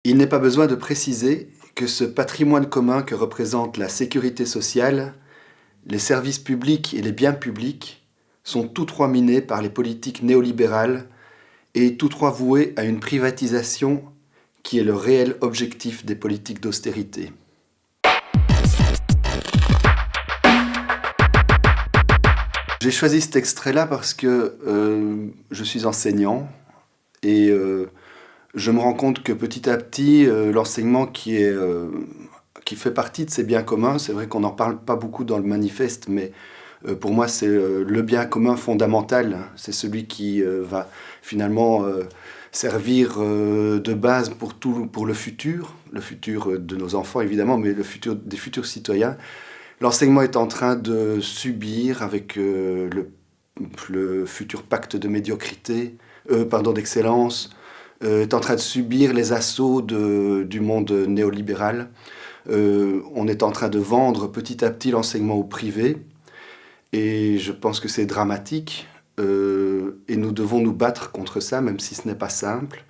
Il n'est pas besoin de préciser que ce patrimoine commun que représente la sécurité sociale, les services publics et les biens publics sont tous trois minés par les politiques néolibérales et tous trois voués à une privatisation qui est le réel objectif des politiques d'austérité. J'ai choisi cet extrait-là parce que je suis enseignant et je me rends compte que petit à petit, l'enseignement qui fait partie de ces biens communs, c'est vrai qu'on n'en parle pas beaucoup dans le manifeste, mais pour moi c'est le bien commun fondamental, c'est celui qui va finalement servir de base pour le futur de nos enfants évidemment, mais le futur des futurs citoyens. L'enseignement est en train de subir avec le futur pacte de médiocrité, d'excellence, est en train de subir les assauts du monde néolibéral. On est en train de vendre petit à petit l'enseignement au privé et je pense que c'est dramatique et nous devons nous battre contre ça, même si ce n'est pas simple.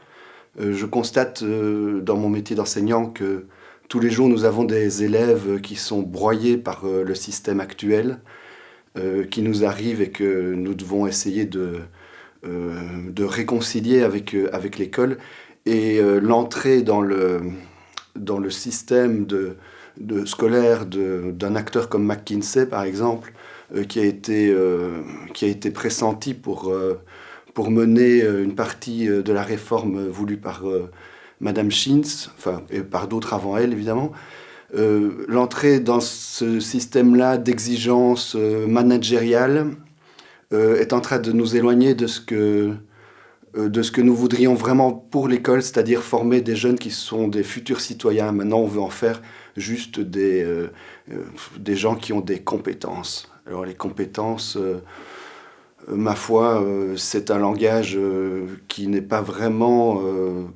Je constate dans mon métier d'enseignant que tous les jours nous avons des élèves qui sont broyés par le système actuel, qui nous arrivent et que nous devons essayer de réconcilier avec l'école. Et l'entrée dans le système scolaire d'un acteur comme McKinsey, par exemple, qui a été pressenti pour mener une partie de la réforme voulue par Madame Schintz, et par d'autres avant elle, évidemment. L'entrée dans ce système-là d'exigence managériale est en train de nous éloigner de ce que nous voudrions vraiment pour l'école, c'est-à-dire former des jeunes qui sont des futurs citoyens. Maintenant, on veut en faire juste des gens qui ont des compétences. Alors les compétences, ma foi, c'est un langage qui n'est pas vraiment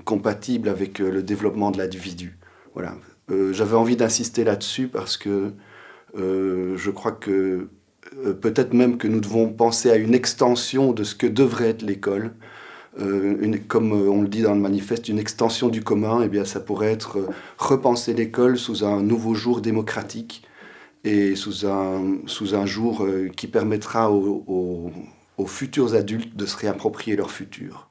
compatible avec le développement de l'individu. Voilà. J'avais envie d'insister là-dessus parce que je crois que peut-être même que nous devons penser à une extension de ce que devrait être l'école. Comme on le dit dans le manifeste, une extension du commun, eh bien, ça pourrait être repenser l'école sous un nouveau jour démocratique et sous un jour qui permettra aux futurs adultes de se réapproprier leur futur.